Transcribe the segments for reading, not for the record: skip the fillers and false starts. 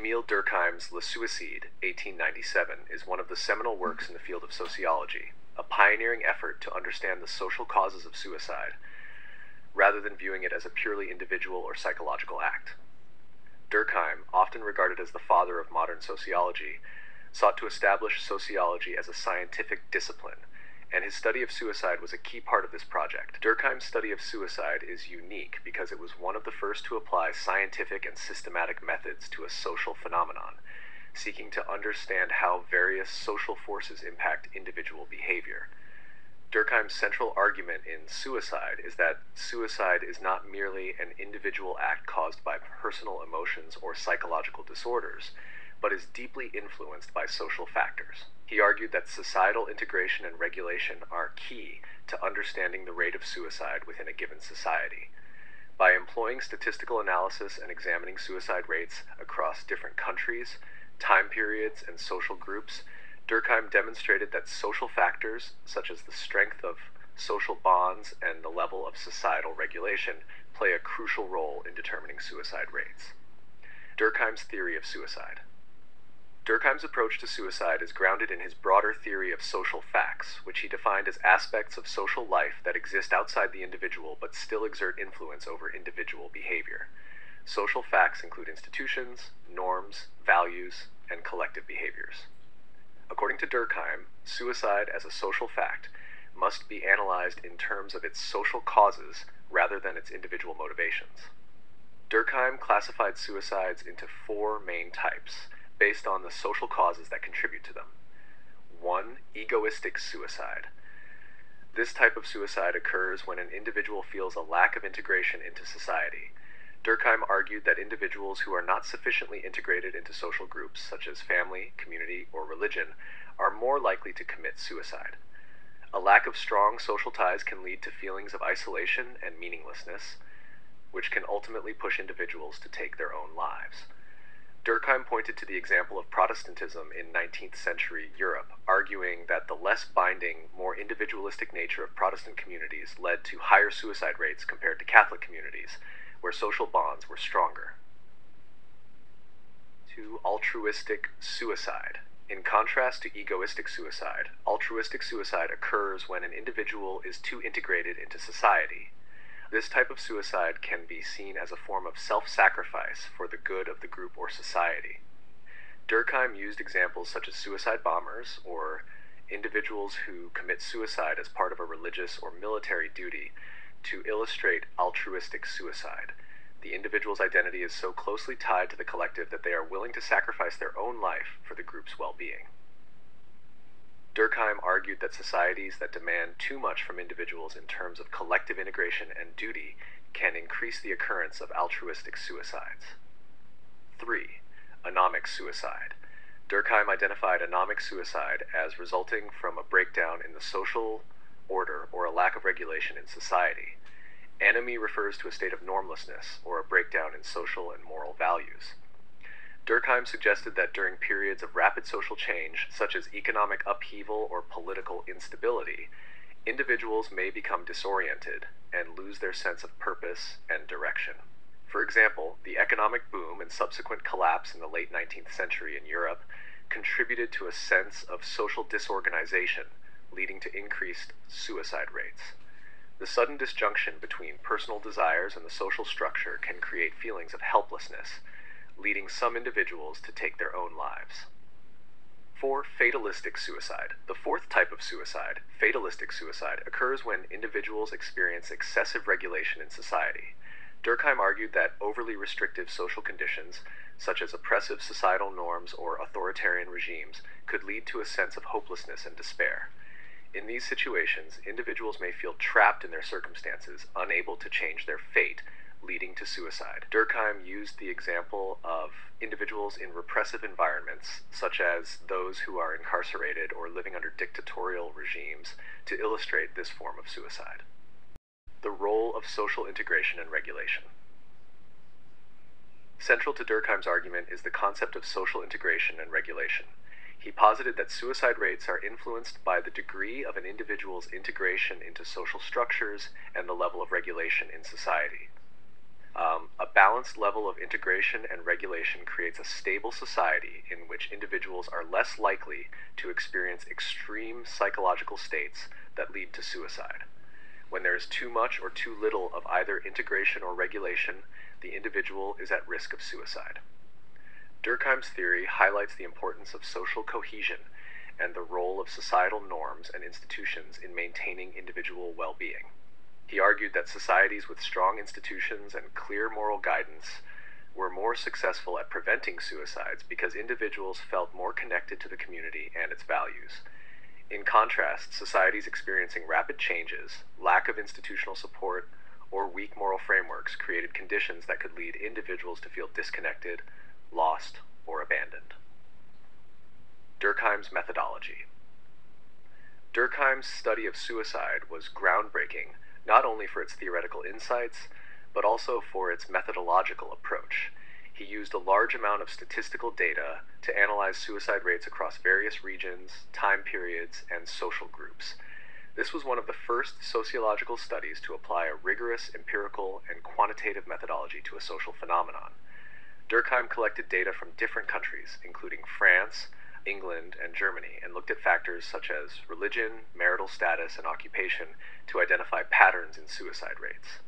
Emile Durkheim's Le Suicide, 1897, is one of the seminal works in the field of sociology, a pioneering effort to understand the social causes of suicide, rather than viewing it as a purely individual or psychological act. Durkheim, often regarded as the father of modern sociology, sought to establish sociology as a scientific discipline, and his study of suicide was a key part of this project. Durkheim's study of suicide is unique because it was one of the first to apply scientific and systematic methods to a social phenomenon, seeking to understand how various social forces impact individual behavior. Durkheim's central argument in Suicide is that suicide is not merely an individual act caused by personal emotions or psychological disorders, but is deeply influenced by social factors. He argued that societal integration and regulation are key to understanding the rate of suicide within a given society. By employing statistical analysis and examining suicide rates across different countries, time periods, and social groups, Durkheim demonstrated that social factors, such as the strength of social bonds and the level of societal regulation, play a crucial role in determining suicide rates. Durkheim's theory of suicide. Durkheim's approach to suicide is grounded in his broader theory of social facts, which he defined as aspects of social life that exist outside the individual but still exert influence over individual behavior. Social facts include institutions, norms, values, and collective behaviors. According to Durkheim, suicide as a social fact must be analyzed in terms of its social causes rather than its individual motivations. Durkheim classified suicides into four main types, based on the social causes that contribute to them. 1. Egoistic suicide. This type of suicide occurs when an individual feels a lack of integration into society. Durkheim argued that individuals who are not sufficiently integrated into social groups, such as family, community, or religion, are more likely to commit suicide. A lack of strong social ties can lead to feelings of isolation and meaninglessness, which can ultimately push individuals to take their own lives. Durkheim pointed to the example of Protestantism in 19th century Europe, arguing that the less binding, more individualistic nature of Protestant communities led to higher suicide rates compared to Catholic communities, where social bonds were stronger. 2. Altruistic suicide. In contrast to egoistic suicide, altruistic suicide occurs when an individual is too integrated into society. This type of suicide can be seen as a form of self-sacrifice for the good of the group or society. Durkheim used examples such as suicide bombers or individuals who commit suicide as part of a religious or military duty to illustrate altruistic suicide. The individual's identity is so closely tied to the collective that they are willing to sacrifice their own life for the group's well-being. Durkheim argued that societies that demand too much from individuals in terms of collective integration and duty can increase the occurrence of altruistic suicides. 3. Anomic suicide. Durkheim identified anomic suicide as resulting from a breakdown in the social order or a lack of regulation in society. Anomie refers to a state of normlessness or a breakdown in social and moral values. Durkheim suggested that during periods of rapid social change, such as economic upheaval or political instability, individuals may become disoriented and lose their sense of purpose and direction. For example, the economic boom and subsequent collapse in the late 19th century in Europe contributed to a sense of social disorganization, leading to increased suicide rates. The sudden disjunction between personal desires and the social structure can create feelings of helplessness, leading some individuals to take their own lives. 4. Fatalistic suicide. The fourth type of suicide, fatalistic suicide, occurs when individuals experience excessive regulation in society. Durkheim argued that overly restrictive social conditions, such as oppressive societal norms or authoritarian regimes, could lead to a sense of hopelessness and despair. In these situations, individuals may feel trapped in their circumstances, unable to change their fate, leading to suicide. Durkheim used the example of individuals in repressive environments, such as those who are incarcerated or living under dictatorial regimes, to illustrate this form of suicide. The role of social integration and regulation. Central to Durkheim's argument is the concept of social integration and regulation. He posited that suicide rates are influenced by the degree of an individual's integration into social structures and the level of regulation in society. A balanced level of integration and regulation creates a stable society in which individuals are less likely to experience extreme psychological states that lead to suicide. When there is too much or too little of either integration or regulation, the individual is at risk of suicide. Durkheim's theory highlights the importance of social cohesion and the role of societal norms and institutions in maintaining individual well-being. He argued that societies with strong institutions and clear moral guidance were more successful at preventing suicides because individuals felt more connected to the community and its values. In contrast, societies experiencing rapid changes, lack of institutional support, or weak moral frameworks created conditions that could lead individuals to feel disconnected, lost, or abandoned. Durkheim's methodology. Durkheim's study of suicide was groundbreaking not only for its theoretical insights, but also for its methodological approach. He used a large amount of statistical data to analyze suicide rates across various regions, time periods, and social groups. This was one of the first sociological studies to apply a rigorous empirical and quantitative methodology to a social phenomenon. Durkheim collected data from different countries, including France, England, and Germany, and looked at factors such as religion, marital status, and occupation to identify patterns in suicide rates.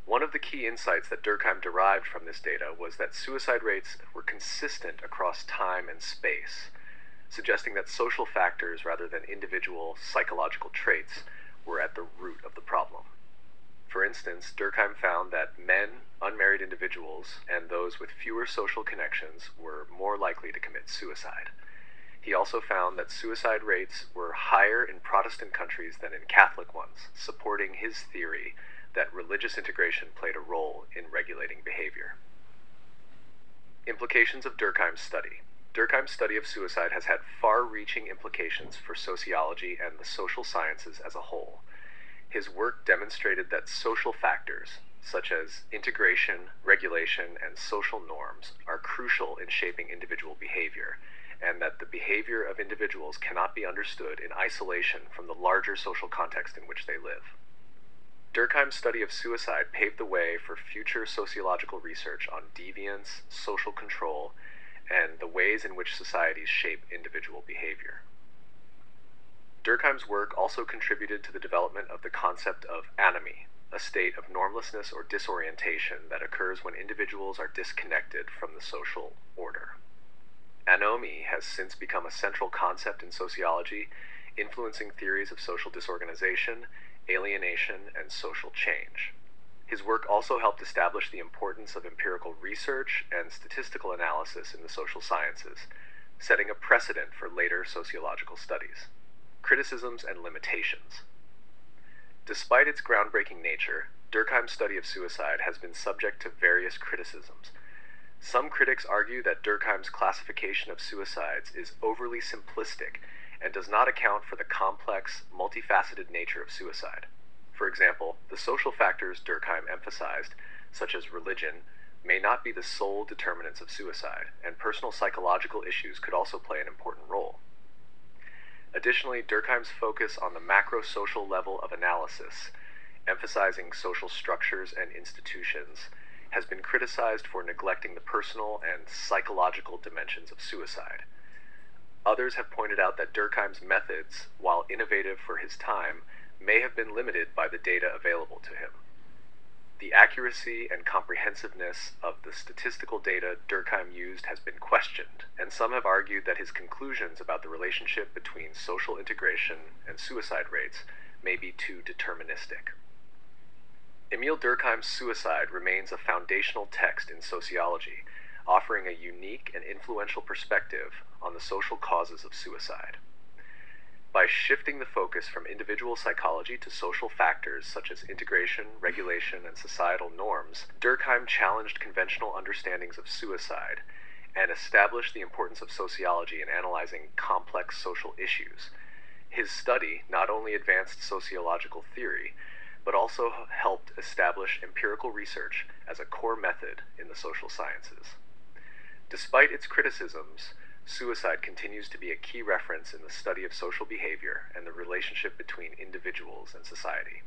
One of the key insights that Durkheim derived from this data was that suicide rates were consistent across time and space, suggesting that social factors rather than individual psychological traits were at the root of the problem. For instance, Durkheim found that men, unmarried individuals, and those with fewer social connections were more likely to commit suicide. He also found that suicide rates were higher in Protestant countries than in Catholic ones, supporting his theory that religious integration played a role in regulating behavior. Implications of Durkheim's study. Durkheim's study of suicide has had far-reaching implications for sociology and the social sciences as a whole. His work demonstrated that social factors, such as integration, regulation, and social norms, are crucial in shaping individual behavior, and that the behavior of individuals cannot be understood in isolation from the larger social context in which they live. Durkheim's study of suicide paved the way for future sociological research on deviance, social control, and the ways in which societies shape individual behavior. Durkheim's work also contributed to the development of the concept of anomie, a state of normlessness or disorientation that occurs when individuals are disconnected from the social order. Anomie has since become a central concept in sociology, influencing theories of social disorganization, alienation, and social change. His work also helped establish the importance of empirical research and statistical analysis in the social sciences, setting a precedent for later sociological studies. Criticisms and limitations. Despite its groundbreaking nature, Durkheim's study of suicide has been subject to various criticisms. Some critics argue that Durkheim's classification of suicides is overly simplistic and does not account for the complex, multifaceted nature of suicide. For example, the social factors Durkheim emphasized, such as religion, may not be the sole determinants of suicide, and personal psychological issues could also play an important role. Additionally, Durkheim's focus on the macro-social level of analysis, emphasizing social structures and institutions, has been criticized for neglecting the personal and psychological dimensions of suicide. Others have pointed out that Durkheim's methods, while innovative for his time, may have been limited by the data available to him. The accuracy and comprehensiveness of the statistical data Durkheim used has been questioned, and some have argued that his conclusions about the relationship between social integration and suicide rates may be too deterministic. Emile Durkheim's Suicide remains a foundational text in sociology, offering a unique and influential perspective on the social causes of suicide. By shifting the focus from individual psychology to social factors such as integration, regulation, and societal norms, Durkheim challenged conventional understandings of suicide and established the importance of sociology in analyzing complex social issues. His study not only advanced sociological theory, but also helped establish empirical research as a core method in the social sciences. Despite its criticisms, suicide continues to be a key reference in the study of social behavior and the relationship between individuals and society.